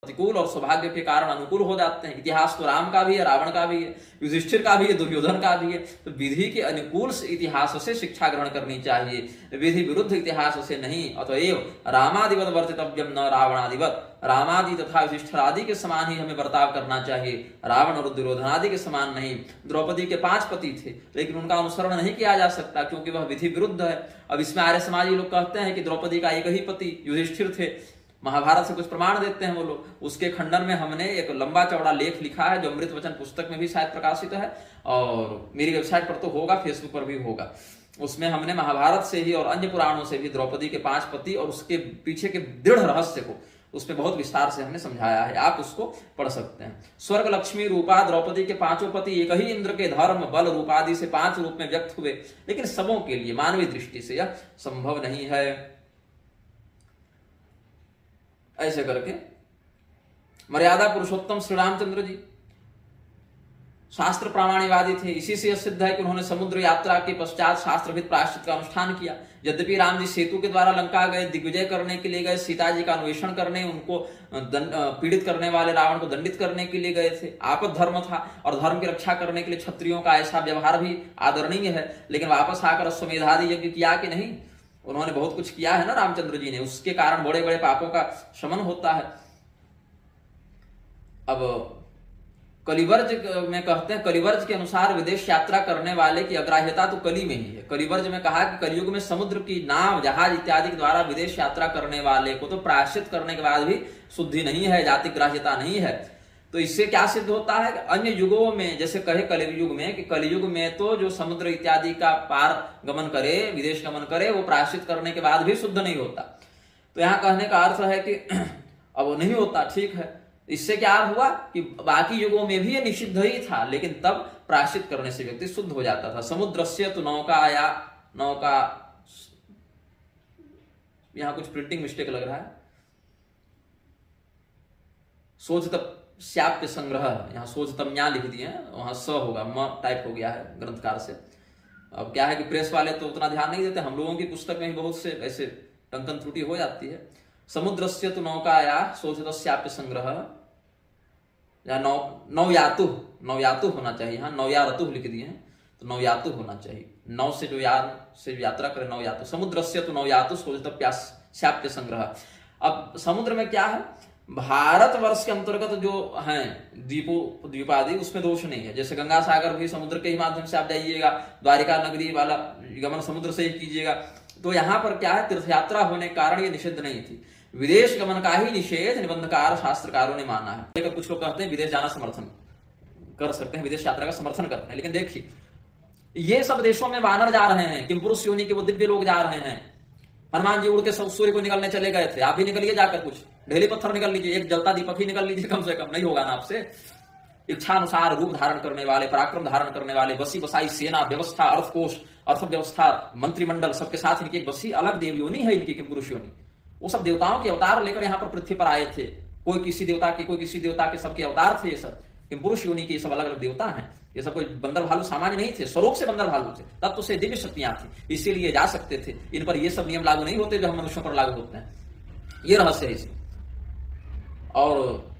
प्रतिकूल और सौभाग्य के कारण अनुकूल हो जाते हैं। इतिहास तो राम का भी है, रावण का भी है, युधिष्ठिर का भी है, दुर्योधन का भी है। तो विधि के अनुकूल इतिहास से शिक्षा ग्रहण करनी चाहिए, विधि विरुद्ध इतिहास से नहीं। अतएव रामादिवत वर्तितव्यम न रावणादिवत, रामादि तथा युधिष्ठिर आदि के समान ही हमें बर्ताव करना चाहिए, रावण और दुर्योधन आदि के समान नहीं। द्रौपदी के 5 पति थे, लेकिन उनका अनुसरण नहीं किया जा सकता क्योंकि वह विधि विरुद्ध है। अब इसमें आर्य समाजी लोग कहते हैं कि द्रौपदी का एक ही पति युधिष्ठिर थे, महाभारत से कुछ प्रमाण देते हैं वो लोग। उसके खंडन में हमने एक लंबा चौड़ा लेख लिखा है जो अमृत वचन पुस्तक में भी शायद प्रकाशित है, और मेरी वेबसाइट पर तो होगा, फेसबुक पर भी होगा। उसमें हमने महाभारत से ही और अन्य पुराणों से भी द्रौपदी के 5 पति और उसके पीछे के दृढ़ रहस्य को उसमें बहुत विस्तार से हमने समझाया है, आप उसको पढ़ सकते हैं। स्वर्ग लक्ष्मी रूपा द्रौपदी के 5 पति एक ही इंद्र के धर्म बल रूपादि से 5 रूप में व्यक्त हुए, लेकिन सबों के लिए मानवीय दृष्टि से यह संभव नहीं है। ऐसे करके मर्यादा पुरुषोत्तम श्री रामचंद्र जी शास्त्र प्रामाण्यवादी थे। इसी से यह सिद्ध है कि उन्होंने समुद्र यात्रा के पश्चात शास्त्रविद प्रायश्चित का अनुष्ठान किया। यद्यपि राम जी सेतु के द्वारा लंका गए, दिग्विजय करने के लिए गए, सीता जी का अन्वेषण करने, उनको पीड़ित करने वाले रावण को दंडित करने के लिए गए थे। आपद धर्म था और धर्म की रक्षा करने के लिए क्षत्रियों का ऐसा व्यवहार भी आदरणीय है, लेकिन वापस आकर अश्वमेधादि यज्ञ किया कि नहीं? उन्होंने बहुत कुछ किया है ना रामचंद्र जी ने, उसके कारण बड़े बड़े पापों का शमन होता है। अब कलिवर्ज में कहते हैं, कलिवर्ज के अनुसार विदेश यात्रा करने वाले की अग्राह्यता तो कली में ही है। कलिवर्ज में कहा कि कलयुग में समुद्र की नाव जहाज इत्यादि के द्वारा विदेश यात्रा करने वाले को तो प्रायश्चित करने के बाद भी शुद्धि नहीं है, जाति ग्राह्यता नहीं है। तो इससे क्या सिद्ध होता है कि अन्य युगों में, जैसे कहे कलियुग में, कि कलियुग में तो जो समुद्र इत्यादि का पार गमन करे, विदेश गमन करे, वो प्रायश्चित करने के बाद भी शुद्ध नहीं होता। तो यहाँ कहने का अर्थ है कि अब नहीं होता, ठीक है। इससे क्या हुआ कि बाकी युगों में भी ये निषिद्ध ही था, लेकिन तब प्रायश्चित करने से व्यक्ति शुद्ध हो जाता था। समुद्रस्य तो नौका, यहां कुछ प्रिंटिंग मिस्टेक लग रहा है, शोधित श्याप्य संग्रह, यहाँ शोधतम्या लिख दिए हैं, वहां स होगा, म टाइप हो गया है ग्रंथकार से। अब क्या है कि प्रेस वाले तो उतना ध्यान नहीं देते, हम लोगों की पुस्तक में भी बहुत से ऐसे टंकन त्रुटि हो जाती है। समुद्रस्य तो नौकाया शोधित श्याप्य संग्रह, या नौयातु होना चाहिए, यहाँ नौयारतु लिख दिए हैं, तो नौयातु होना चाहिए। नौ से जो यात्रा करे, नौयातु। समुद्रस्य तो नौयातु शोधित श्याप्य संग्रह। अब समुद्र में क्या है, भारतवर्ष के अंतर्गत जो हैं द्वीपादि, उसमें दोष नहीं है। जैसे गंगा सागर भी समुद्र के ही माध्यम से आप जाइएगा, द्वारिका नगरी वाला गमन समुद्र से ही कीजिएगा। तो यहाँ पर क्या है, तीर्थयात्रा होने के कारण ये निषिद्ध नहीं थी। विदेश गमन का ही निषेध निबंधकार शास्त्रकारों ने माना है। कुछ लोग कहते हैं विदेश जाना समर्थन कर सकते हैं, विदेश यात्रा का समर्थन करते हैं, लेकिन देखिए ये सब देशों में वानर जा रहे हैं, किमपुरुष योनि के वो दिव्य लोग जा रहे हैं। हनुमान जी उड़ के सूर्य को निकलने चले गए थे, आप भी निकलिए जाकर, कुछ ढेली पत्थर निकल लीजिए, एक जलता दीपक ही निकल लीजिए, कम से कम। नहीं होगा ना आपसे। इच्छानुसार रूप धारण करने वाले, पराक्रम धारण करने वाले, बसी बसाई सेना, व्यवस्था, अर्थकोष, अर्थव्यवस्था, मंत्रिमंडल, सबके साथ इनकी एक बसी अलग देव योनि है, इनकी किमपुरुष योनि। वो सब देवताओं के अवतार लेकर यहाँ पर पृथ्वी पर आए थे। कोई किसी देवता के, कोई किसी देवता के, सबके अवतार थे ये सब। किमपुरुष योनि के सब अलग अलग देवता हैं। ये सब कोई बंदर भालू सामान्य नहीं थे, स्वरूप से बंदर भालू थे, तब तो से दिव्य शक्तियां थी, इसीलिए जा सकते थे। इन पर ये सब नियम लागू नहीं होते जो हम मनुष्यों पर लागू होते हैं। ये रहस्य है इसमें। और